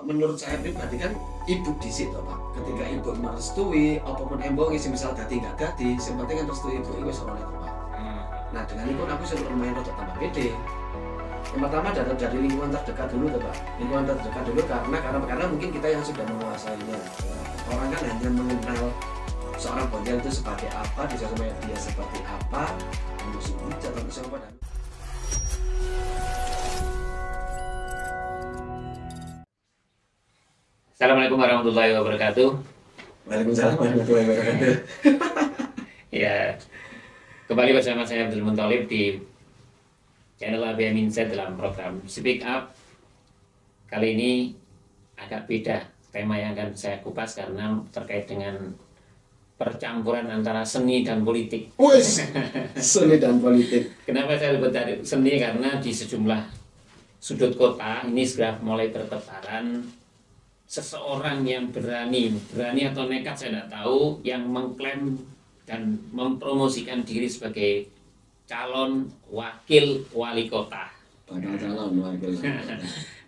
Menurut saya pribadi kan ibu di situ Pak. Ketika ibu merestui, apapun embong isi misal dadi nggak dadi, yang penting kan restui ibu itu soal itu Pak. Nah dengan itu aku sudah lumayan rada tambah pede. Yang pertama dari lingkungan terdekat dulu tuh Pak. Lingkungan terdekat dulu karena mungkin kita yang sudah menguasainya. Orang kan hanya mengenal seorang bocil itu sebagai apa, di sosial media seperti apa, untuk si bujat atau siapa dan Assalamualaikum warahmatullahi wabarakatuh. Waalaikumsalam warahmatullahi wabarakatuh. Ya, kembali bersama saya Abdul Munthalib di channel AB Mindset dalam program Speak Up. Kali ini agak beda tema yang akan saya kupas karena terkait dengan percampuran antara seni dan politik. Wes, seni dan politik. Kenapa saya sebut tadi seni? Karena di sejumlah sudut kota ini sudah mulai bertebaran seseorang yang berani atau nekat saya tidak tahu, yang mengklaim dan mempromosikan diri sebagai calon wakil wali kota. Bakal calon wakil.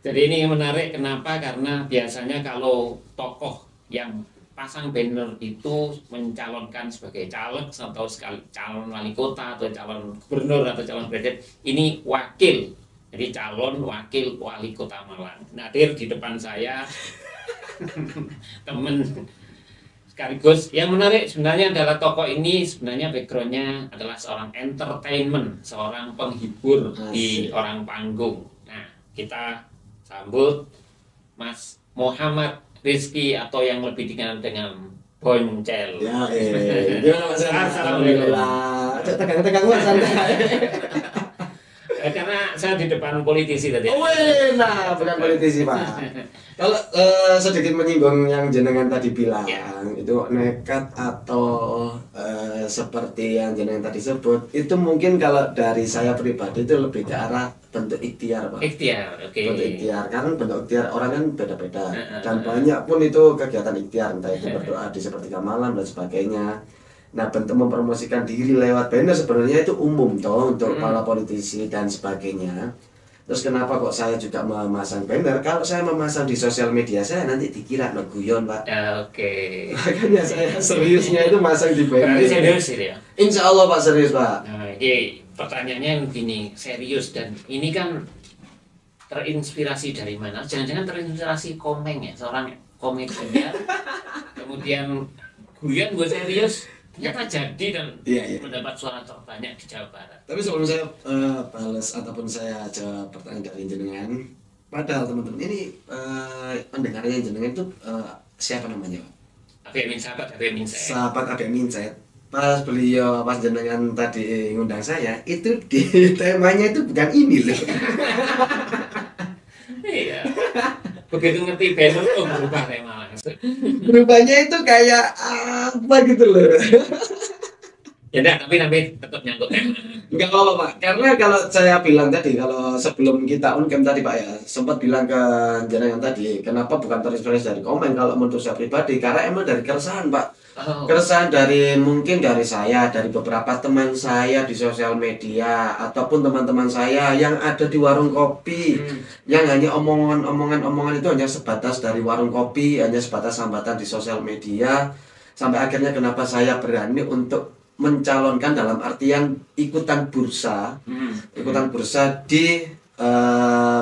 Jadi ini menarik, kenapa? Karena biasanya kalau tokoh yang pasang banner itu mencalonkan sebagai caleg atau sekali calon wali kota atau calon gubernur atau calon presiden, ini wakil. Jadi calon wakil wali kota Malang. Nah, hadir di depan saya teman sekaligus yang menarik sebenarnya adalah tokoh ini sebenarnya backgroundnya adalah seorang entertainment, seorang penghibur di orang panggung. Nah, kita sambut Mas Muhammad Rizky atau yang lebih dikenal dengan Boncel. Ya, gimana Mas? Alhamdulillah. Tegang-tegang Mas santai. Karena saya di depan politisi tadi. Oh, nah, bukan politisi Pak. Kalau sedikit menyinggung yang jenengan tadi bilang, Ya. itu nekat atau seperti yang jenengan tadi sebut, itu mungkin kalau dari saya pribadi itu lebih ke arah bentuk ikhtiar Pak. Ikhtiar, oke. Bentuk ikhtiar, karena bentuk ikhtiar orang kan beda-beda dan banyak pun itu kegiatan ikhtiar, entah itu berdoa di sepertiga malam dan sebagainya. Nah, bentuk mempromosikan diri lewat banner sebenarnya itu umum toh untuk para politisi dan sebagainya. Terus kenapa kok saya juga memasang banner? Kalau saya memasang di sosial media saya nanti dikira no guyon Pak. Oke. Makanya saya seriusnya itu masang di banner. Berarti serius ini ya? Insya Allah Pak, serius Pak. Nah, ini pertanyaannya begini, serius, dan ini kan terinspirasi dari mana? Jangan-jangan terinspirasi Komeng ya, seorang komedian, kemudian guyon buat serius, ternyata jadi dan Iya. mendapat suara terbanyak di Jawa Barat. Tapi sebelum saya balas ataupun saya jawab pertanyaan dari jenengan, padahal teman-teman ini pendengarnya jenengan itu siapa namanya Pak? Sahabat AB Mindset. Sahabat AB Mindset. Pas jenengan tadi ngundang saya, itu di temanya itu bukan ini loh. Iya. Begitu ngerti banner, oh berubah tema langsung. Berubahnya itu kayak apa gitu loh. Ya enggak, tapi tetap nyangkut tema. Enggak apa-apa Pak, karena kalau saya bilang tadi, kalau sebelum kita on cam tadi Pak ya, sempat bilang ke jenengan tadi, kenapa bukan terinspirasi dari komen kalau menurut saya pribadi, karena emang dari keresahan Pak. Oh. Keresahan mungkin dari saya, dari beberapa teman saya di sosial media, ataupun teman-teman saya yang ada di warung kopi, yang hanya omongan itu hanya sebatas dari warung kopi, hanya sebatas hambatan di sosial media, sampai akhirnya kenapa saya berani untuk mencalonkan dalam artian ikutan bursa di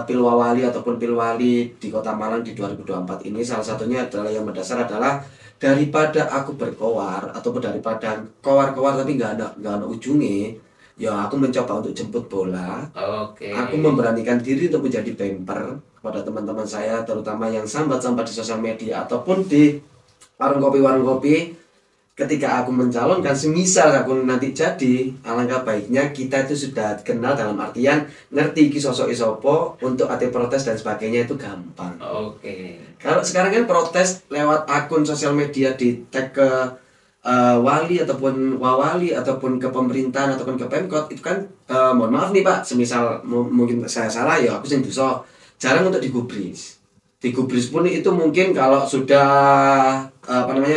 Pilwawali ataupun Pilwali di Kota Malang di 2024 ini. Salah satunya adalah yang mendasar adalah daripada aku berkoar ataupun daripada koar-koar tapi nggak ada ujungnya, ya aku mencoba untuk jemput bola. Oke. Aku memberanikan diri untuk menjadi bemper kepada teman-teman saya, terutama yang sambat-sambat di sosial media ataupun di warung kopi. Ketika aku mencalonkan, semisal aku nanti jadi, alangkah baiknya kita itu sudah kenal dalam artian ngerti ki sosok isopo untuk ate protes dan sebagainya itu gampang. Oke. Kalau sekarang kan protes lewat akun sosial media di tag ke wali ataupun wawali ataupun ke pemerintahan ataupun ke Pemkot itu kan mohon maaf nih Pak, semisal mungkin saya salah ya aku sing dosa, jarang untuk digubris. Digubris pun itu mungkin kalau sudah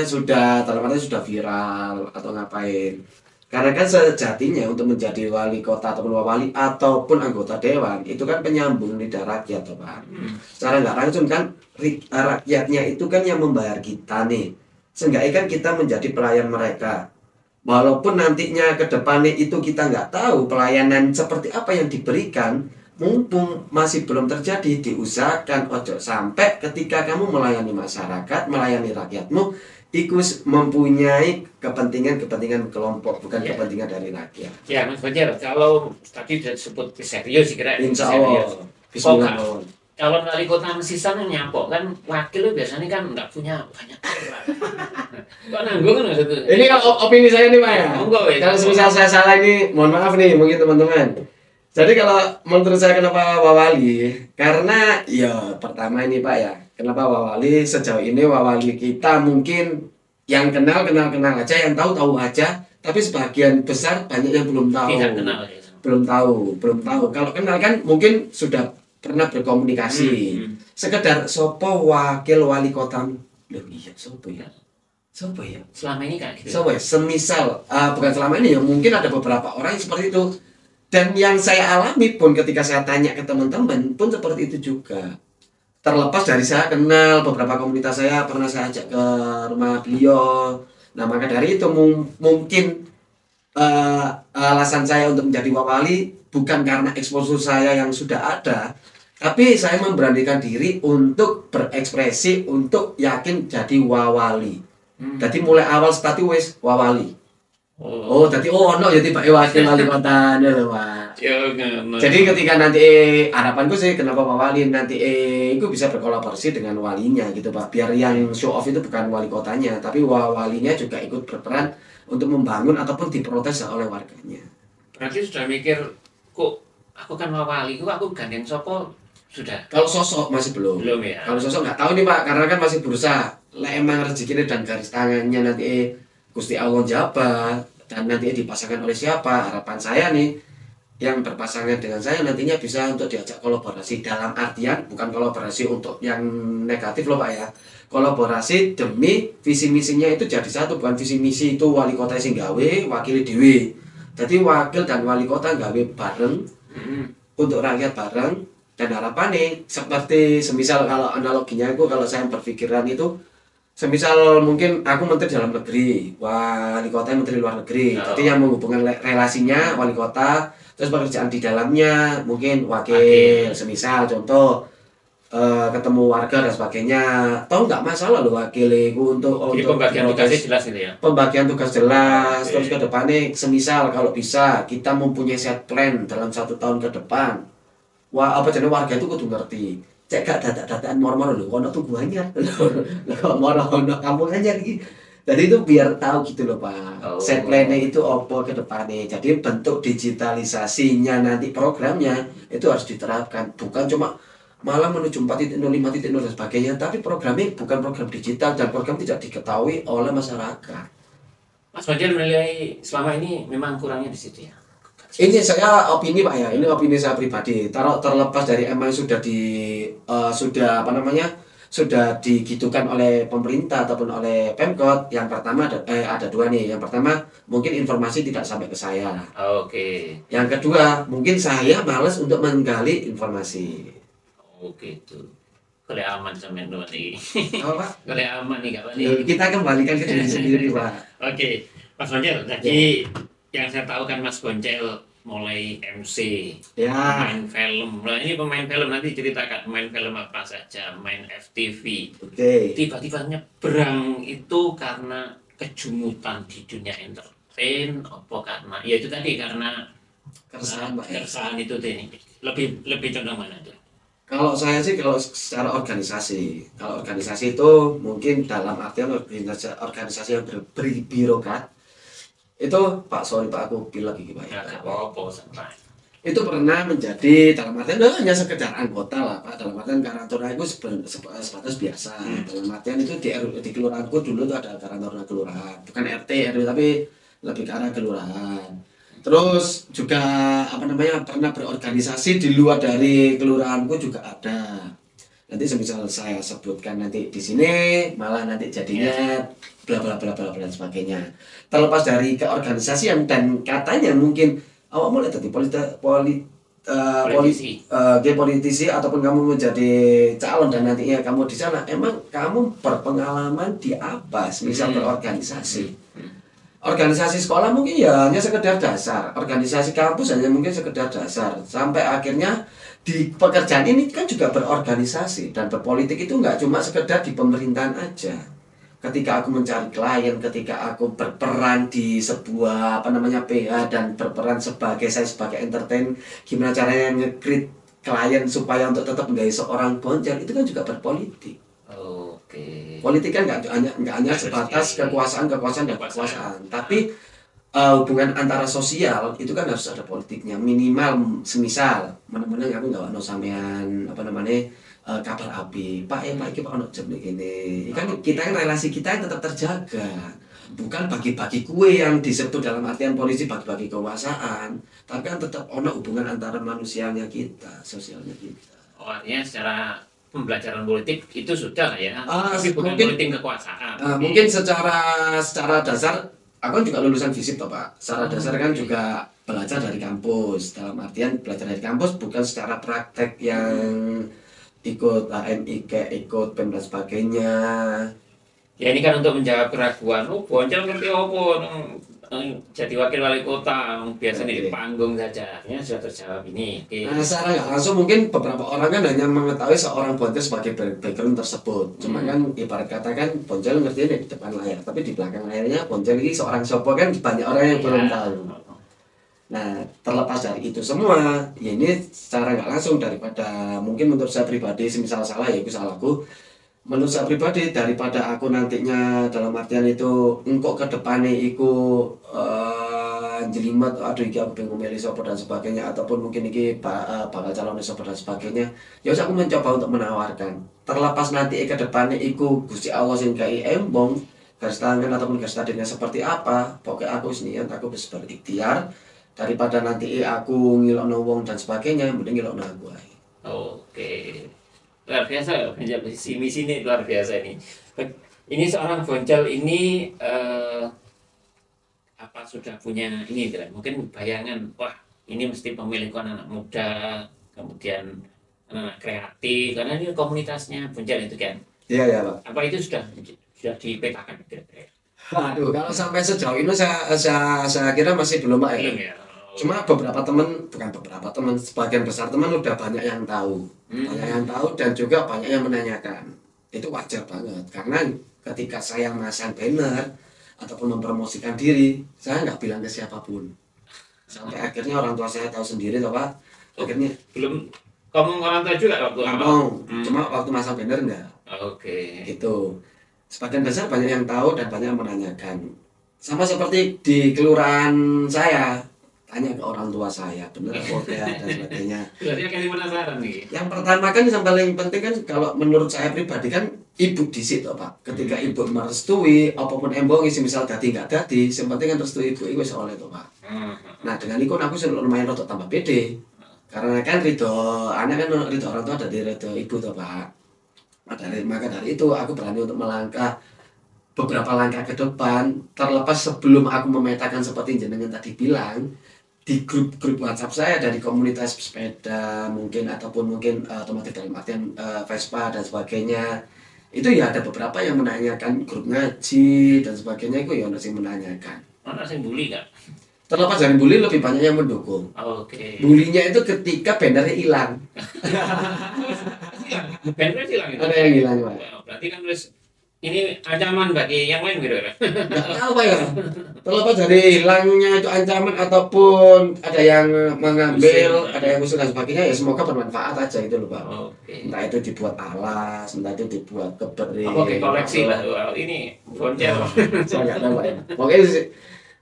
sudah viral atau ngapain. Karena kan sejatinya untuk menjadi wali kota ataupun wali ataupun anggota dewan itu kan penyambung lidah rakyat, toh, Pak. Secara nggak langsung kan rakyatnya itu kan yang membayar kita nih. Seenggaknya kan kita menjadi pelayan mereka. Walaupun nantinya ke depannya itu kita nggak tahu pelayanan seperti apa yang diberikan, mumpung masih belum terjadi, diusahakan ojo sampai ketika kamu melayani masyarakat, melayani rakyatmu, ikut mempunyai kepentingan kelompok, bukan Ya. kepentingan dari rakyat. Ya Mas Fajar, kalau tadi sudah disebut serius sih kira Insya serius. Allah. Bismillah. Calon wali kota Mesisang yang nyapok kan wakil biasanya kan nggak punya banyak orang. Kok nanggung kan maksudnya? Ini kan opini saya nih Pak ya. Monggo, ya. Kalau misal saya salah ini, mohon maaf nih mungkin teman-teman. Jadi kalau menurut saya kenapa wawali? Karena ya pertama ini Pak ya, kenapa wawali sejauh ini wawali kita mungkin yang kenal aja, yang tahu aja, tapi sebagian besar banyak yang belum tahu. Tidak kenal ya. Belum tahu. Kalau kenal kan mungkin sudah pernah berkomunikasi. Sekedar sopo wakil wali kota. Loh iya, sopo ya? Selama ini kayak gitu. Sopo ya? Semisal, bukan selama ini ya, mungkin ada beberapa orang yang seperti itu. Dan yang saya alami pun ketika saya tanya ke teman-teman pun seperti itu juga. Terlepas dari saya kenal beberapa komunitas, saya pernah saya ajak ke rumah beliau. Nah maka dari itu mungkin alasan saya untuk menjadi wawali bukan karena eksposur saya yang sudah ada, tapi saya memberanikan diri untuk berekspresi, untuk yakin jadi wawali. Jadi mulai awal start wis wawali. Oh, jadi ono ya tiba wakil wali kota lho, Pak. Jadi ketika nanti harapanku sih kenapa wali nanti itu bisa berkolaborasi dengan walinya gitu, Pak. Biar yang show off itu bukan wali kotanya, tapi walinya juga ikut berperan untuk membangun ataupun diprotes oleh warganya. Berarti sudah mikir, kok aku kan wali, kok aku gandeng sopo sudah? Kalau sosok masih belum. Belum ya. Kalau sosok nggak tahu nih Pak, karena kan masih berusaha. Lah emang rezekinya dan garis tangannya nanti Gusti Allah jabat dan nanti dipasangkan oleh siapa? Harapan saya nih yang berpasangan dengan saya nantinya bisa untuk diajak kolaborasi, dalam artian bukan kolaborasi untuk yang negatif loh Pak ya. Kolaborasi demi visi misinya itu jadi satu, bukan visi misi itu wali kota sing gawe, wakil dewe. Jadi wakil dan wali kota gawe bareng untuk rakyat bareng, dan harapannya seperti semisal kalau analoginya itu, kalau saya berpikiran itu semisal mungkin aku menteri dalam negeri, wali kota menteri luar negeri. Jadi yang menghubungkan relasinya wali kota, terus pekerjaan di dalamnya mungkin wakil. Semisal contoh ketemu warga dan sebagainya, tahu nggak masalah loh wakil itu untuk pembagian tugasnya jelas gitu ya. Pembagian tugas jelas. Terus ke depannya semisal kalau bisa kita mempunyai set plan dalam 1 tahun ke depan. Wah apa jadi warga itu kudu ngerti. Cek gak data-dataan mor-mor lho, ono tungguannya. Lho mor ono kampung aja iki. Jadi itu biar tahu gitu loh Pak. Set plan-nya itu apa ke depannya. Jadi bentuk digitalisasinya nanti programnya itu harus diterapkan. Bukan cuma malah menuju 4.0, 5.0 dan sebagainya, tapi programnya bukan program digital dan program tidak diketahui oleh masyarakat. Mas Fajar menilai selama ini memang kurangnya di situ ya. Ini saya opini Pak ya, ini opini saya pribadi. Terlepas dari emang sudah sudah digitukan oleh pemerintah ataupun oleh Pemkot. Yang pertama ada dua nih. Yang pertama mungkin informasi tidak sampai ke saya. Oke. Yang kedua mungkin saya malas untuk menggali informasi. Oke itu. Kalau aman sama yang ini. Oh, Pak? Kalau aman nih kapan nih? Kita kembalikan ke diri sendiri Pak. Oke, Mas Boncel. Jadi yang saya tahu kan Mas Boncel mulai MC, Ya. main film. Nah ini pemain film, nanti ceritakan main film apa saja, main FTV. Oke. Tiba-tiba nyebrang itu karena kejumutan di dunia entertain, apa karena? Ya itu tadi karena Keresahan Pak. keresahan itu tadi. Lebih condong mana tuh? Kalau saya sih kalau secara organisasi itu mungkin dalam artian organisasi yang berbirokrat itu Pak aku bilang lagi Pak Ya nggak apa-apa santai. itu pernah menjadi dalam artian hanya sekedar anggota lah Pak, dalam artian karantina itu sebatas biasa. Dalam artian itu di kelurahanku dulu tuh ada karantina kelurahan, bukan RT RW tapi lebih ke arah kelurahan. Terus juga pernah berorganisasi di luar dari kelurahanku juga ada. Nanti semisal saya sebutkan nanti di sini malah nanti jadinya bla bla bla bla bla dan sebagainya. Terlepas dari keorganisasian dan katanya mungkin awak mulai tadi Politisi. politisi ataupun kamu menjadi calon dan nantinya kamu di sana, emang kamu berpengalaman di apa misal berorganisasi. Organisasi sekolah mungkin ya hanya sekedar dasar, organisasi kampus hanya mungkin sekedar dasar, sampai akhirnya di pekerjaan ini kan juga berorganisasi dan berpolitik itu nggak cuma sekedar di pemerintahan aja. Ketika aku mencari klien, ketika aku berperan di sebuah apa namanya PH dan berperan sebagai saya sebagai entertain, gimana caranya nge-create klien supaya untuk tetap menjadi seorang boncer, itu kan juga berpolitik. Oke. Politik kan nggak hanya sebatas kekuasaan dan kekuasaan, tapi hubungan antara sosial itu kan harus ada politiknya minimal. Semisal mana-mana aku nggak mau sampean apa namanya kabar api pak iki pak ono jam ini kan kita kan relasi kita tetap terjaga, bukan bagi-bagi kue yang disebut dalam artian polisi bagi-bagi kekuasaan, tapi kan tetap ono hubungan antara manusianya kita, sosialnya kita. Oh, artinya secara pembelajaran politik itu sudah lah ya, tapi bukan mungkin politik kekuasaan. mungkin secara dasar aku kan juga lulusan FISIP toh Pak. Secara dasar kan juga belajar dari kampus. Dalam artian belajar dari kampus bukan secara praktek yang ikut HMI kayak ikut PEM dan sebagainya. Ya ini kan untuk menjawab keraguan, oh Boncel ngerti apa, jadi wakil wali kota, biasanya di panggung saja, ya sudah terjawab ini. Oke. Nah, secara nggak langsung mungkin beberapa orang kan hanya mengetahui seorang Boncel sebagai background tersebut. Cuma kan ibarat kata kan Boncel ngerti di depan layar, tapi di belakang layarnya Boncel ini seorang sopo kan banyak orang yang belum tahu. Nah, terlepas dari itu semua, ya ini secara nggak langsung daripada mungkin menurut saya pribadi, semisal salah ya itu salahku. Menurut saya pribadi daripada aku nantinya dalam artian itu engkau ke depannya iku jelimet aduh iki aku pengen milih sopo dan sebagainya ataupun mungkin iki bakal calon sopo dan sebagainya, ya wis aku mencoba untuk menawarkan terlepas nanti ke depannya iku Gusti Allah sing kai embong garis tangan ataupun garis tadinya seperti apa, pokoknya aku niat aku bisa berikhtiar daripada nanti aku ngilokno wong dan sebagainya, mending ngilokno aku ae. Oke. Luar biasa, misi ini luar biasa ini. Ini seorang Boncel ini apa sudah punya ini kan? Mungkin bayangan, wah ini mesti pemilikan anak muda, kemudian anak kreatif, karena ini komunitasnya Boncel itu kan. Iya ya Pak. Apa itu sudah dipetakan kira-kira? Aduh, kalau sampai sejauh ini saya kira masih belum Pak ya. Belum ya. Cuma bukan beberapa teman, sebagian besar teman udah banyak yang tahu. Banyak yang tahu dan juga banyak yang menanyakan. Itu wajar banget karena ketika saya masang banner ataupun mempromosikan diri, saya nggak bilang ke siapapun. Sampai akhirnya orang tua saya tahu sendiri toh Pak. Akhirnya belum ngomong orang tua juga waktu ngomong, cuma waktu masang banner enggak. Oke. Gitu. Sebagian besar banyak yang tahu dan banyak yang menanyakan. Sama seperti di kelurahan saya, tanya ke orang tua saya, bener apa ya dan sebagainya. Berarti akan penasaran nih. Yang pertama kan yang paling penting kan kalau menurut saya pribadi kan ibu di situ Pak. Ketika ibu merestui, apapun embong isi misal dadi nggak dadi, yang penting kan restui ibu itu oleh itu Pak. Nah dengan itu aku sudah lumayan rotok tambah pede. Karena kan ridho anak kan ridho orang tua dari ridho ibu tuh Pak. Maka dari itu aku berani untuk melangkah beberapa langkah ke depan, terlepas sebelum aku memetakan seperti jenengan tadi bilang di grup-grup WhatsApp saya dari komunitas sepeda mungkin ataupun mungkin otomotif dalam artian Vespa dan sebagainya, itu ya ada beberapa yang menanyakan grup ngaji dan sebagainya, itu ya masih menanyakan. Mana sih bully nggak? Terlepas dari bully lebih banyak yang mendukung. Oke. Bulinya itu ketika bannernya hilang. Bannernya hilang itu. Ada yang hilang Pak. Berarti kan terus ini ancaman bagi yang lain gitu kan? Nggak tahu Pak ya. Terlepas dari hilangnya itu ancaman ataupun ada yang mengambil, ada yang usul dan sebagainya, ya semoga bermanfaat aja itu loh Pak. Oke. Entah itu dibuat alas, entah itu dibuat keberi. Oke, koleksi lah. Wow, ini Boncel. Saya nggak tahu Pak ya. Pokoknya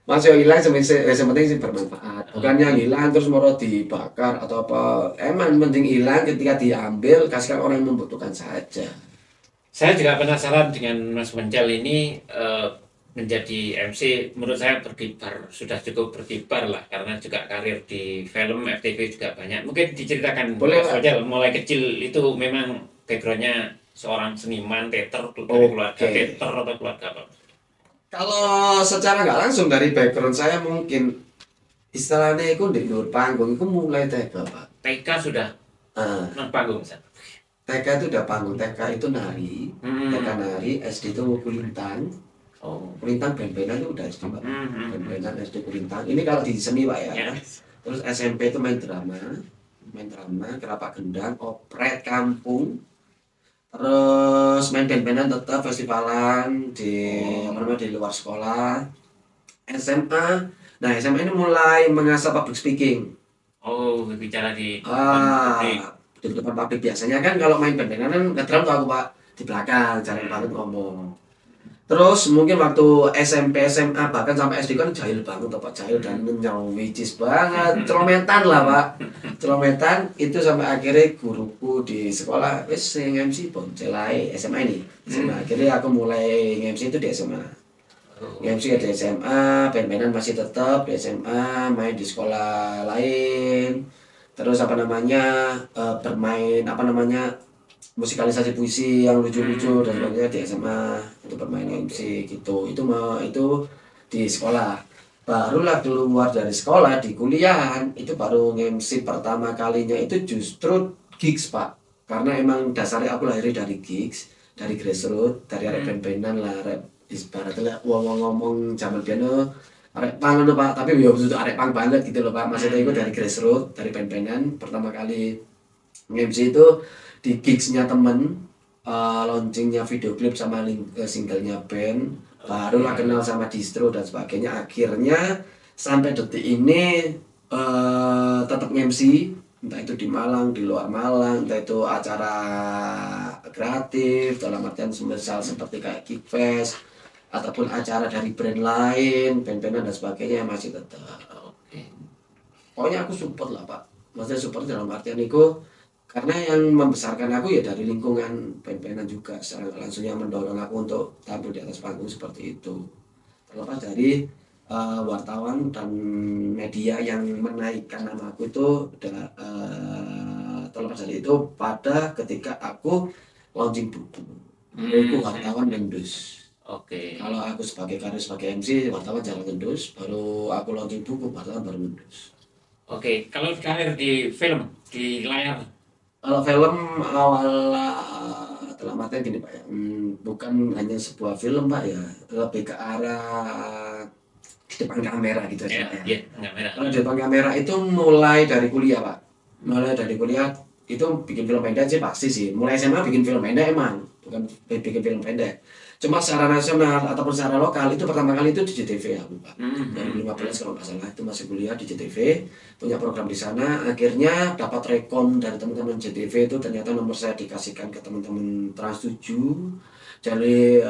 masih hilang sementing sih bermanfaat. Bukan yang hilang terus mau dibakar atau apa. Emang penting hilang ketika diambil kasihkan orang yang membutuhkan saja. Saya juga penasaran dengan Mas Boncel ini menjadi MC. Menurut saya sudah cukup berkibar lah, karena juga karir di film FTV juga banyak. Mungkin diceritakan Boleh, Mas Boncel mulai kecil itu memang backgroundnya seorang seniman teater dari keluarga Oke. teater atau keluarga apa? Kalau secara nggak langsung dari background saya mungkin istilahnya itu di luar panggung itu mulai TK Pak. TK sudah Ah, nang panggung Mas? TK itu udah panggung, TK itu nari, TK Hmm. nari, SD itu kulintang, Oh. kulintang band-bandan itu udah SD Pak. Hmm. Band-bandan SD kulintang. Ini kalau di seni Pak ya. Ya. Terus SMP itu main drama, kerapak gendang, operet kampung, terus main band-bandan tetap festivalan di apa namanya di luar sekolah. SMA, nah SMA ini mulai mengasah public speaking. Oh, bicara di depan publik. Di depan publik biasanya kan kalau main band-bandan kan ngetram tuh aku Pak di belakang, jarang banget ngomong. Terus mungkin waktu SMP, SMA bahkan sampai SD kan jahil banget tuh Pak, jahil dan nyawicis banget, celometan lah Pak, celometan itu sampai akhirnya guruku di sekolah wes MC boncelai SMA ini, SMA akhirnya aku mulai MC itu di SMA. Oh. MC di SMA, band-bandan masih tetap di SMA, main di sekolah lain. Terus apa namanya bermain apa namanya musikalisasi puisi yang lucu-lucu dan sebagainya di SMA itu bermain MC gitu. Itu di sekolah. Barulah keluar dari sekolah di kuliahan itu baru MC pertama kalinya itu justru gigs Pak. Karena emang dasarnya aku lahir dari gigs, dari grassroots, dari arek band-bandan lah, arek ibaratnya wong ngomong zaman piano arek pang lho Pak, tapi ya maksudnya arek pang banget gitu loh Pak. Maksudnya itu dari grassroots, dari band-bandan pertama kali MC itu di gigsnya temen, launchingnya video klip sama singlenya band, barulah kenal sama distro dan sebagainya. Akhirnya sampai detik ini tetap MC, entah itu di Malang, di luar Malang, entah itu acara kreatif dalam artian semisal seperti kayak Geekfest ataupun acara dari brand lain, band-bandan dan sebagainya masih tetap. Oke. Pokoknya aku support lah Pak. Maksudnya support dalam artian itu karena yang membesarkan aku ya dari lingkungan band-bandan juga secara nggak langsung yang mendorong aku untuk tampil di atas panggung seperti itu. Terlepas dari wartawan dan media yang menaikkan nama aku itu terlepas dari itu pada ketika aku launching buku. Buku wartawan Mendus. Oke. Kalau aku sebagai karir sebagai MC, wartawan jarang ngendus, baru aku launching buku, wartawan baru ngendus. Oke, kalau karir di film, di layar. Kalau film awal dalam artian gini Pak ya, bukan hanya sebuah film Pak ya, lebih ke arah di depan kamera gitu aja Ya, Pak ya. ya, nggak merah. Kalau di depan kamera itu mulai dari kuliah Pak, mulai dari kuliah itu bikin film pendek sih pasti sih. Mulai SMA bikin film pendek emang, bukan bikin film pendek. Cuma secara nasional ataupun secara lokal itu pertama kali itu di JTV aku Pak. 2015 kalau nggak salah itu masih kuliah di JTV, punya program di sana. Akhirnya dapat rekom dari teman-teman JTV itu ternyata nomor saya dikasihkan ke teman-teman Trans 7. Jadi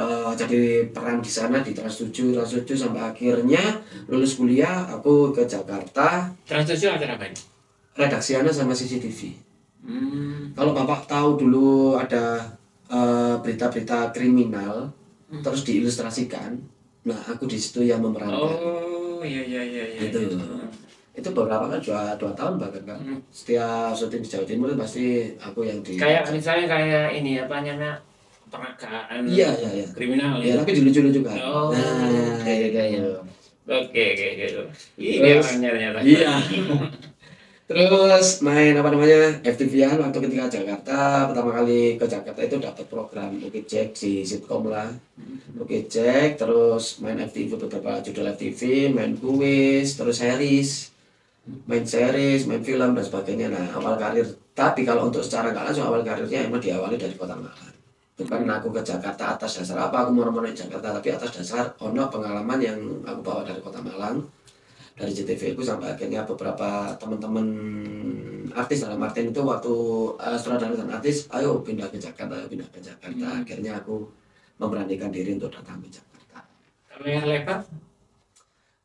peran di sana di Trans 7 sampai akhirnya lulus kuliah aku ke Jakarta. Trans 7 acara apa ini? Redaksiannya sama CCTV. Kalau Bapak tahu dulu ada berita-berita kriminal terus diilustrasikan. Nah, aku di situ yang memerankan. Oh, iya. Gitu. Itu beberapa kan dua tahun bahkan kan. Setiap syuting di Jawa Timur pasti aku yang di. Kayak misalnya kayak ini apa namanya peragaan Iya. kriminal Ya, ya. tapi lucu-lucu kan. Oh, Nah, gitu. Oke, gitu. Ini Terus, orangnya ternyata. iya. Terus main apa namanya FTV-an waktu ketika Jakarta pertama kali ke Jakarta itu dapat program Oke Jack di sitkom lah. Oke Jack terus main FTV beberapa judul FTV, main kuis, terus series, main film dan sebagainya. Nah awal karir tapi kalau untuk secara nggak langsung awal karirnya emang diawali dari Kota Malang. Bukan aku ke Jakarta atas dasar apa aku mau di Jakarta tapi atas dasar ono pengalaman yang aku bawa dari Kota Malang. Dari JTV itu sampai akhirnya beberapa teman-teman artis dalam artian itu waktu sutradara dan artis ayo pindah ke Jakarta. Akhirnya aku memberanikan diri untuk datang ke Jakarta. Kalau yang lebar?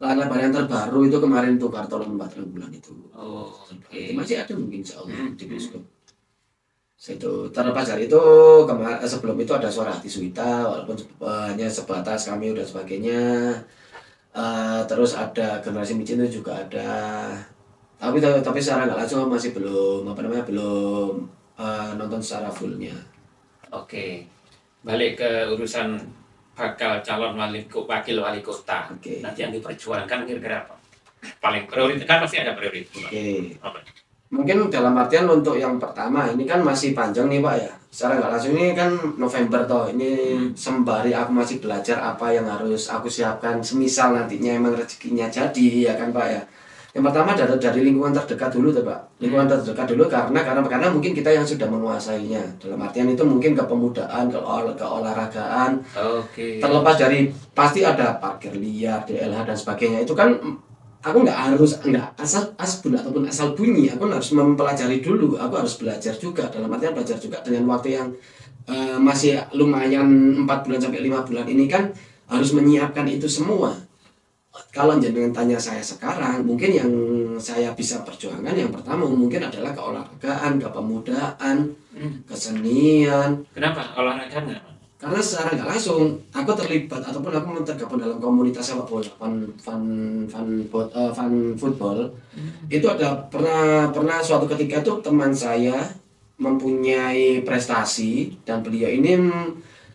Lebar yang terbaru itu kemarin tuh Kartolo 4 bulan itu. Oh, oke. Masih ada mungkin insya Allah di bioskop. Itu terlepas dari itu sebelum itu ada Suara Hati Suwita walaupun hanya sebatas kami dan sebagainya. Terus ada Generasi Micin itu juga ada, tapi secara nggak langsung masih belum nonton secara fullnya. Oke, balik ke urusan bakal calon wakil wali kota. Oke. Nanti yang diperjuangkan kira-kira apa? Paling prioritas kan pasti ada prioritas. Oke. Apa? Mungkin dalam artian untuk yang pertama ini kan masih panjang nih Pak ya. Secara nggak langsung ini kan November toh. Ini sembari aku masih belajar apa yang harus aku siapkan. Semisal nantinya emang rezekinya jadi ya kan Pak ya. Yang pertama dari lingkungan terdekat dulu tuh Pak. Lingkungan terdekat dulu karena mungkin kita yang sudah menguasainya. Dalam artian itu mungkin kepemudaan, keolahragaan. Oke. Terlepas dari pasti ada parkir liar, DLH dan sebagainya. Itu kan aku nggak asal bunyi ataupun asal bunyi, aku harus mempelajari dulu, aku harus belajar juga, dalam artian belajar juga dengan waktu yang masih lumayan 4 bulan sampai 5 bulan ini kan harus menyiapkan itu semua. Kalau jenengan tanya saya sekarang, mungkin yang saya bisa perjuangkan yang pertama mungkin adalah keolahragaan, kepemudaan, kesenian. Kenapa olahraga nggak? Karena secara nggak langsung aku terlibat ataupun aku tergabung dalam komunitas sepak bola fan football. Itu ada pernah suatu ketika tuh teman saya mempunyai prestasi dan beliau ini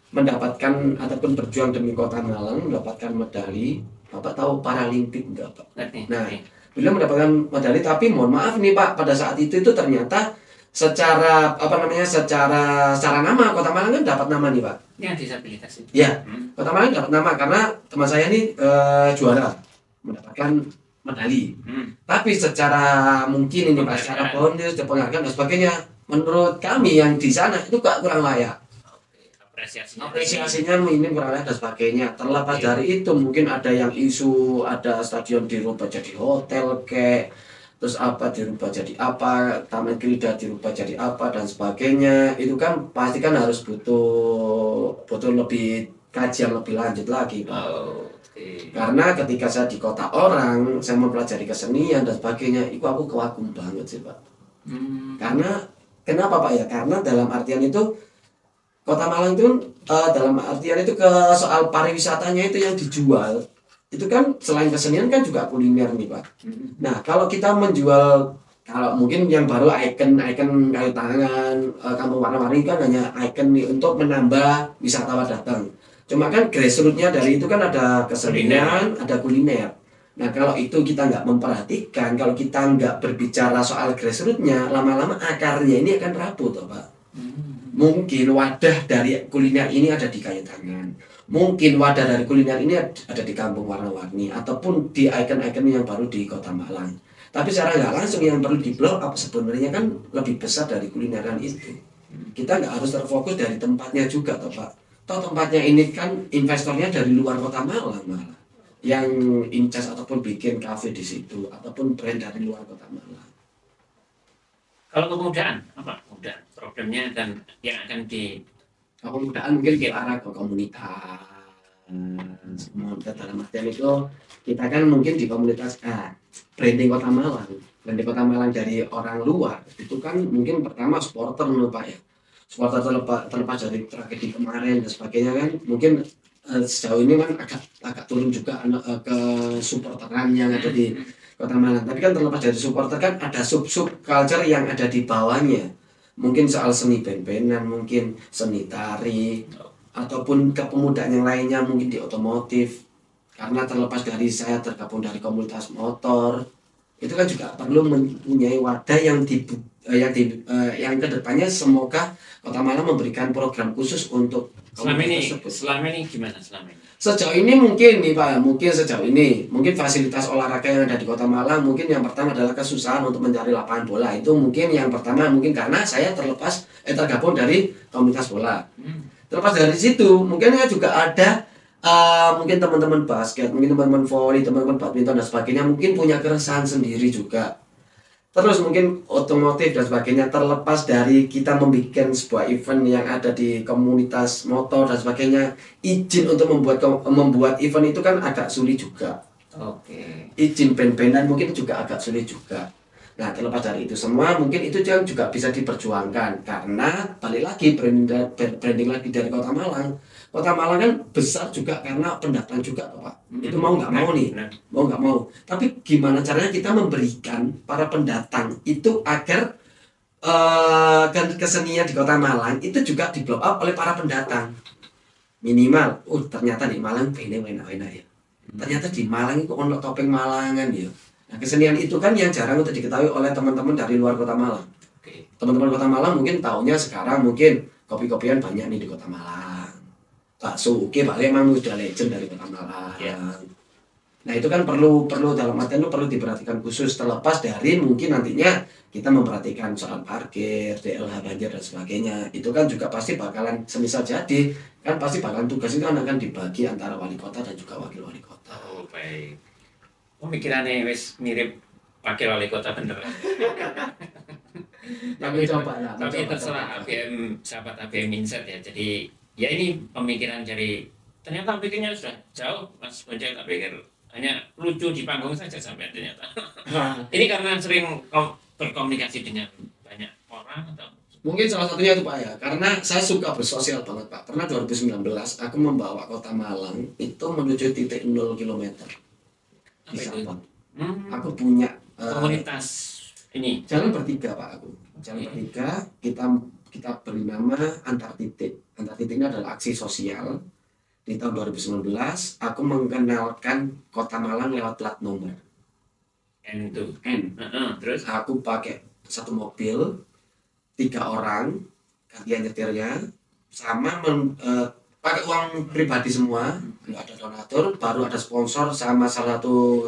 mendapatkan ataupun berjuang demi kota Malang mendapatkan medali. Bapak tahu Paralimpik enggak Pak? Nah, beliau mendapatkan medali tapi mohon maaf nih Pak, pada saat itu ternyata secara nama Kota Malang kan dapat nama nih Pak. Yang disabilitas itu. Ya, Kota Malang dapat nama karena teman saya ini juara mendapatkan medali. Tapi secara mungkin ini Pak, secara bonus, penghargaan dan sebagainya, menurut kami yang di sana itu kurang layak. Apresiasinya minim, kurang layak dan sebagainya. Terlepas dari itu mungkin ada yang isu ada stadion dirubah jadi hotel kayak terus apa dirubah jadi apa, Taman Krida dirubah jadi apa dan sebagainya. Itu kan pasti kan harus butuh lebih kajian lebih lanjut lagi Pak. Karena ketika saya di kota orang, saya mempelajari kesenian dan sebagainya, itu aku kewagum banget sih Pak. Karena kenapa Pak ya? Karena dalam artian itu Kota Malang itu dalam artian itu ke soal pariwisatanya itu yang dijual itu kan selain kesenian kan juga kuliner nih Pak. Nah kalau kita menjual, kalau mungkin yang baru ikon kayu tangan, kampung warna-warni kan hanya ikon nih untuk menambah wisatawan datang. Cuma kan grassrootsnya dari itu kan ada kesenian, ada kuliner. Nah kalau itu kita nggak memperhatikan, kalau kita nggak berbicara soal grassrootsnya, lama-lama akarnya ini akan rapuh toh Pak. Mungkin wadah dari kuliner ini ada di kayu tangan, mungkin wadah dari kuliner ini ada di kampung warna-warni ataupun di ikon-ikon yang baru di Kota Malang. Tapi secara nggak langsung yang perlu di blow up sebenarnya kan lebih besar dari kulineran itu. Kita nggak harus terfokus dari tempatnya juga toh Pak. Toh tempatnya ini kan investornya dari luar Kota Malang malah, yang incas ataupun bikin kafe di situ ataupun brand dari luar Kota Malang. Kalau kepemudaan apa? Mudah problemnya dan yang akan di kepemudaan mungkin ke arah ke komunitas. Dalam artian itu kita kan mungkin di komunitas branding Kota Malang dari orang luar itu kan mungkin pertama supporter menurut Pak ya. Supporter terlepas dari tragedi kemarin dan sebagainya kan mungkin sejauh ini kan agak turun juga ke supporteran yang ada di Kota Malang. Tapi kan terlepas dari supporter kan ada sub culture yang ada di bawahnya. Mungkin soal seni band-bandan, mungkin seni tari, ataupun kepemudaan yang lainnya mungkin di otomotif. Karena terlepas dari saya tergabung dari komunitas motor, itu kan juga perlu mempunyai wadah yang kedepannya semoga Kota Malang memberikan program khusus untuk selama ini gimana selama ini? Sejauh ini mungkin nih Pak, mungkin fasilitas olahraga yang ada di Kota Malang mungkin yang pertama adalah kesusahan untuk mencari lapangan bola. Itu mungkin yang pertama mungkin karena saya tergabung dari komunitas bola. Terlepas dari situ mungkin juga ada mungkin teman-teman basket, mungkin teman-teman volley, teman-teman badminton dan sebagainya mungkin punya keresahan sendiri juga. Terus mungkin otomotif dan sebagainya, terlepas dari kita membuat sebuah event yang ada di komunitas motor dan sebagainya, izin untuk membuat event itu kan agak sulit juga. Izin band-bandan mungkin juga agak sulit juga. Nah terlepas dari itu semua mungkin itu juga bisa diperjuangkan karena balik lagi branding lagi dari Kota Malang. Kota Malang kan besar juga karena pendatang juga Pak. Itu mau nggak mau nih, mau nggak mau. Tapi gimana caranya kita memberikan para pendatang itu agar kesenian di Kota Malang itu juga di blow up oleh para pendatang. Minimal, ternyata di Malang ini enak-enak ya. Ternyata di Malang itu ono topeng Malangan ya. Nah, kesenian itu kan yang jarang untuk diketahui oleh teman-teman dari luar Kota Malang. Oke. Teman-teman Kota Malang mungkin taunya sekarang mungkin kopi-kopian banyak nih di Kota Malang. Bakso oke, Pak emang udah legend dari Kota Malang. Ya. Nah itu kan perlu dalam artian itu perlu diperhatikan khusus, terlepas dari mungkin nantinya kita memperhatikan soal parkir, DLH banjir dan sebagainya. Itu kan juga pasti bakalan semisal jadi kan pasti bakalan tugas itu akan dibagi antara wali kota dan juga wakil wali kota. Oh, baik. Pemikirannya wis mirip wakil wali kota bener. Tapi coba lah. Tapi terserah ABM, sahabat ABM Insight ya. Jadi ya ini pemikiran dari, ternyata pikirnya sudah jauh Mas Bonjol, tak pikir hanya lucu di panggung saja sampai ternyata. Ini karena sering berkomunikasi dengan banyak orang atau? Mungkin salah satunya itu Pak ya, karena saya suka bersosial banget Pak. Pernah 2019 aku membawa Kota Malang itu menuju titik 0 km di Sabang. Aku punya Komunitas ini. jalan bertiga Pak aku. Jalan bertiga kita beri nama Antar Titik. Antar Titik ini adalah aksi sosial. Di tahun 2019 aku mengenalkan Kota Malang lewat plat nomor. N itu. Terus? Aku pakai satu mobil, 3 orang, gantian nyetirnya, sama pakai uang pribadi semua, nggak ada donatur, baru ada sponsor sama salah satu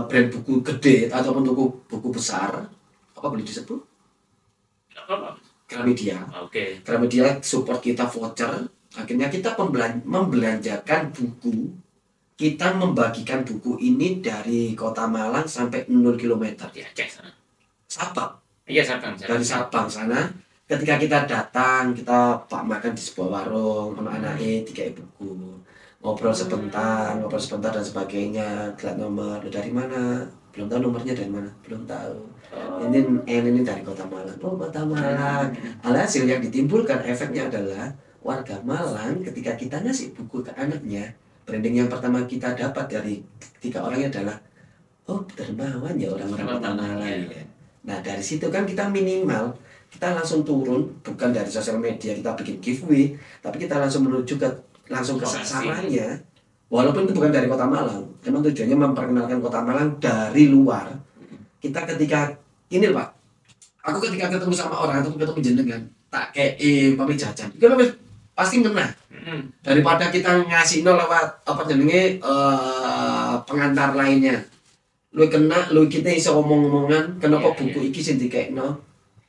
brand buku gede ataupun buku besar, apa boleh disebut? Apa? Gramedia. Oke. Gramedia support kita voucher, akhirnya kita membelanjakan buku, kita membagikan buku ini dari Kota Malang sampai 0 km. Di Aceh sana. Sabang. Iya, Sabang. Dari Sabang sana, ketika kita datang, kita makan di sebuah warung, anak-anaknya tiga buku, ngobrol sebentar dan sebagainya. Gelat nomor, dari mana? Belum tahu nomornya dari mana, belum tahu. Ini dari Kota Malang. Oh, Kota Malang. Alhasil yang ditimbulkan efeknya adalah warga Malang ketika kita ngasih buku ke anaknya, branding yang pertama kita dapat dari 3 orangnya adalah, oh dermawan ya orang-orang Kota Malang ya. Nah dari situ kan kita minimal kita langsung turun, bukan dari sosial media kita bikin giveaway, tapi kita langsung menuju ke sasarannya. Walaupun itu bukan dari Kota Malang, emang tujuannya memperkenalkan Kota Malang dari luar. Kita ketika ini Pak, aku ketika ketemu sama orang atau ketemu jenengan, tak pamit jajan, itu pasti menang. Daripada kita ngasih lewat apa jenenge pengantar lainnya. Lu kita iso omong-omongan kenapa buku iki sing dikekno.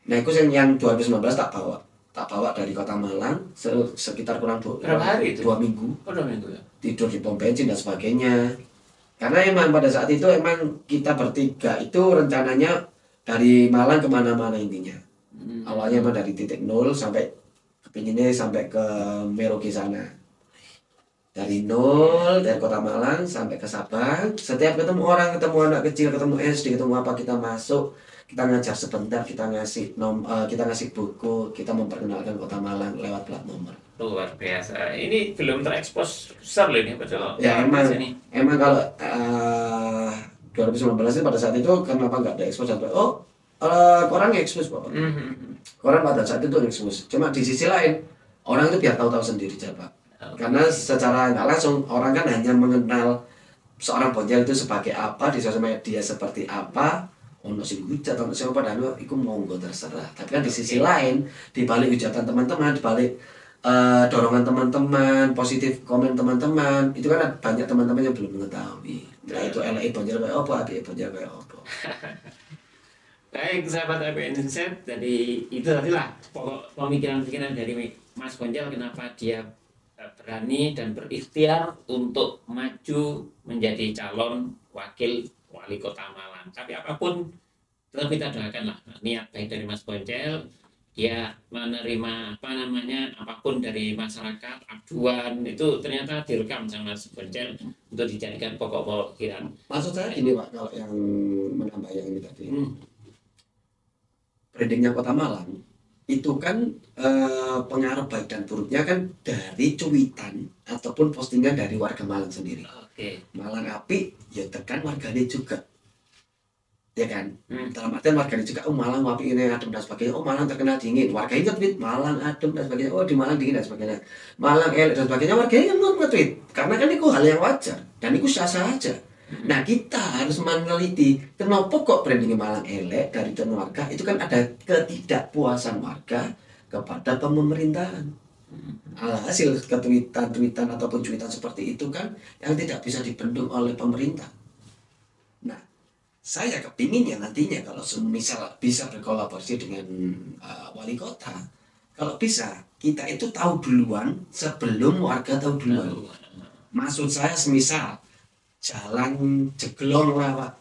Nah, itu yang 2019 tak bawa dari Kota Malang sekitar kurang berapa hari itu? 2 minggu. Oh, 2 minggu ya. Tidur di pom bensin dan sebagainya. Karena emang pada saat itu emang kita bertiga itu rencananya dari Malang kemana-mana intinya. Awalnya emang dari titik 0 sampai kepinginnya sampai ke Merauke sana. Dari 0, dari Kota Malang sampai ke Sabang. Setiap ketemu orang, ketemu anak kecil, ketemu SD, ketemu apa, kita masuk, kita ngajar sebentar, kita ngasih buku, kita memperkenalkan Kota Malang lewat plat nomor. Luar biasa. Ini belum terekspos besar loh ini, betul. Ya emang kalau 2019 itu pada saat itu kenapa nggak ada ekspos sampai koran ekspos Bapak. Koran pada saat itu ekspos. Cuma di sisi lain orang itu biar tahu-tahu sendiri Pak. Karena secara nggak langsung orang kan hanya mengenal seorang Bonjol itu sebagai apa di sosial media, seperti apa, ono sing hujat ono siapa dan itu monggo terserah. Tapi kan di sisi lain, di balik hujatan teman-teman, di balik dorongan teman-teman, positif komen teman-teman, itu kan banyak teman-teman yang belum mengetahui. Nah itu LA Bonjol kayak apa, ABE Bonjol kayak apa. Baik sahabat ABN Insight, jadi itu tadilah pokok pemikiran-pemikiran dari Mas Bonjol kenapa dia berani dan berikhtiar untuk maju menjadi calon wakil wali kota Malang. Tapi apapun tetap kita doakanlah niat baik dari Mas Bonjol, dia menerima apapun dari masyarakat, aduan itu ternyata direkam sama Mas Bonjol untuk dijadikan pokok pikiran. Maksud saya gini Pak, kalau yang menambah yang ini tadi, brandingnya Kota Malang itu kan pengaruh baik dan buruknya kan dari cuitan ataupun postingan dari warga Malang sendiri. Oke. Malang apik ya tekan warganya juga. ya kan? Dalam artian warganya juga, oh Malang wapi ini adem dan sebagainya, oh Malang terkenal dingin, warganya nge-tweet Malang adem dan sebagainya, oh di Malang dingin dan sebagainya, Malang elek dan sebagainya, warganya nge-tweet karena kan itu hal yang wajar dan itu sah-sah aja. Nah kita harus meneliti kenapa kok brandingnya Malang elek dari warga, itu kan ada ketidakpuasan warga kepada pemerintahan. Alhasil ketweetan ataupun cuitan seperti itu kan yang tidak bisa dibendung oleh pemerintah. Nah, saya kepinginnya nantinya kalau misal bisa berkolaborasi dengan wali kota, kalau bisa kita itu tahu duluan sebelum warga tahu duluan. Maksud saya semisal jalan jeglong lah Pak,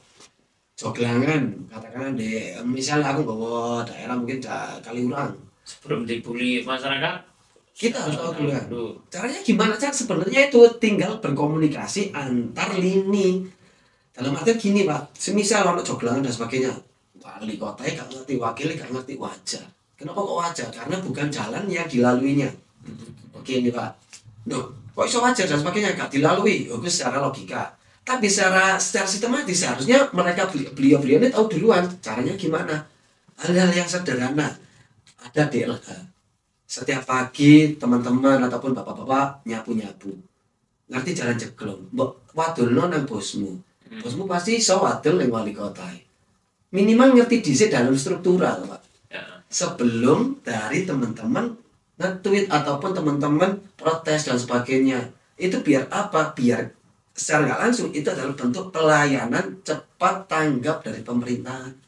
joglangan katakan di misal aku bawa daerah mungkin Kaliurang, sebelum dibully masyarakat kita harus tahu dulu caranya gimana. Sebenarnya itu tinggal berkomunikasi antar lini. Dalam artian gini Pak, semisal ono joglangan dan sebagainya, wali kota gak ngerti, wakilnya gak ngerti, wajar. Kenapa kok wajar? Karena bukan jalan yang dilaluinya. Oke ini Pak, loh kok iso wajar dan sebagainya gak dilalui? Oke secara logika. Tapi secara sistematis seharusnya mereka beliau ini tahu duluan caranya gimana. Hal-hal yang sederhana. Ada DLH. Setiap pagi teman-teman ataupun bapak-bapak nyapu-nyapu. Ngerti jalan jeglong. Mbok wadulno nang bosmu. Bosmu pasti iso wadul ning wali kota. Minimal ngerti dhisik dalam struktural, Pak. Sebelum dari teman-teman nge-tweet ataupun teman-teman protes dan sebagainya. Itu biar apa? Biar secara nggak langsung itu adalah bentuk pelayanan cepat tanggap dari pemerintahan.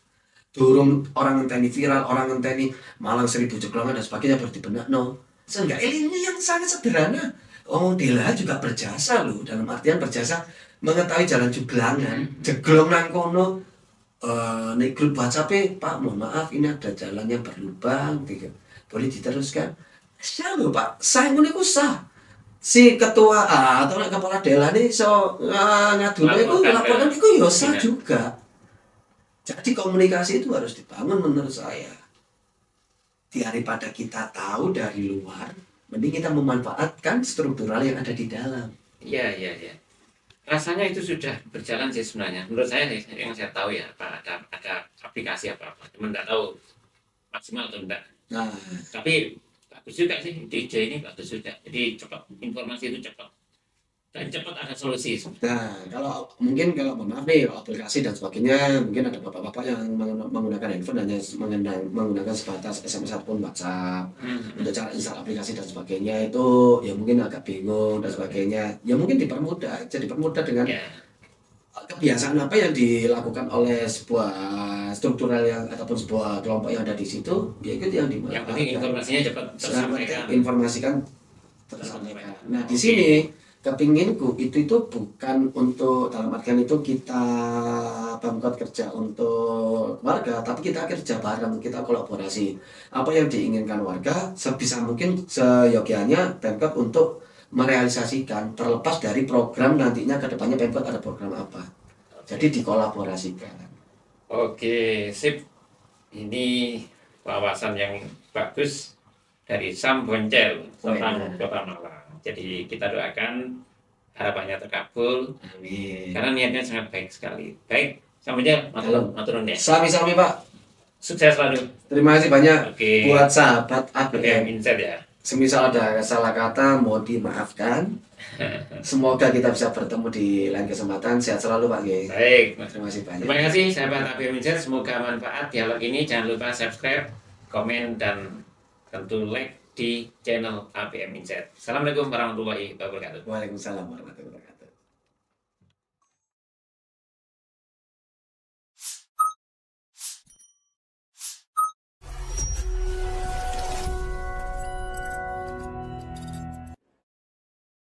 Durung orang ngenteni viral, orang ngenteni Malang 1000 jeglongan dan sebagainya berarti benar no. Seenggak ini yang sangat sederhana. Oh Dela juga berjasa loh, dalam artian berjasa mengetahui jalan joglangan, jeglong nang kono. Nih grup WhatsApp Pak, mohon maaf ini ada jalan yang berlubang, gitu. Boleh diteruskan? Sah loh Pak, sah ngono iku sah. Si ketua atau kepala Dela nih so ngadune iku laporan iku yo sah juga. Jadi komunikasi itu harus dibangun menurut saya. Daripada kita tahu dari luar, mending kita memanfaatkan struktural yang ada di dalam. Iya. Rasanya itu sudah berjalan sih sebenarnya. Menurut saya yang saya tahu ya, Pak, ada aplikasi apa-apa. Cuma nggak tahu maksimal atau enggak. Nah, tapi bagus juga sih, DJ ini bagus juga. Jadi cepat, informasi itu cepat. Dan cepat ada solusi. Nah, kalau mohon maaf nih aplikasi dan sebagainya, mungkin ada bapak-bapak yang menggunakan handphone hanya menggunakan sebatas SMS ataupun WhatsApp. Untuk cara install aplikasi dan sebagainya itu ya mungkin agak bingung dan sebagainya. Ya mungkin dipermudah dengan kebiasaan apa yang dilakukan oleh sebuah struktural yang ataupun sebuah kelompok yang ada di situ, ya itu yang dimana. Yang penting informasinya cepat tersampaikan. Informasikan tersampaikan. Nah, di sini kepinginku itu bukan untuk dalam artian itu kita Pemkot kerja untuk warga, tapi kita kerja bareng, kita kolaborasi. Apa yang diinginkan warga sebisa mungkin seyogianya Pemkot untuk merealisasikan, terlepas dari program nantinya ke depannya Pemkot ada program apa. Jadi dikolaborasikan. Oke, sip. Ini wawasan yang bagus dari Sam Boncel, tentang Kota Malang. Jadi kita doakan harapannya terkabul. Amin. Karena niatnya sangat baik sekali. Baik, sampai jumpa. Matur nuwun ya. Sami-sami Pak. Sukses selalu. Terima kasih banyak buat sahabat APM Insight ya. Semisal ada salah kata mau dimaafkan. Semoga kita bisa bertemu di lain kesempatan. Sehat selalu Pak G. Baik. Terima kasih banyak. Terima kasih sahabat APM Insight. Semoga manfaat dialog ini. Jangan lupa subscribe, komen, dan tentu like di channel APM Insight. Assalamualaikum warahmatullahi wabarakatuh. Waalaikumsalam warahmatullahi wabarakatuh.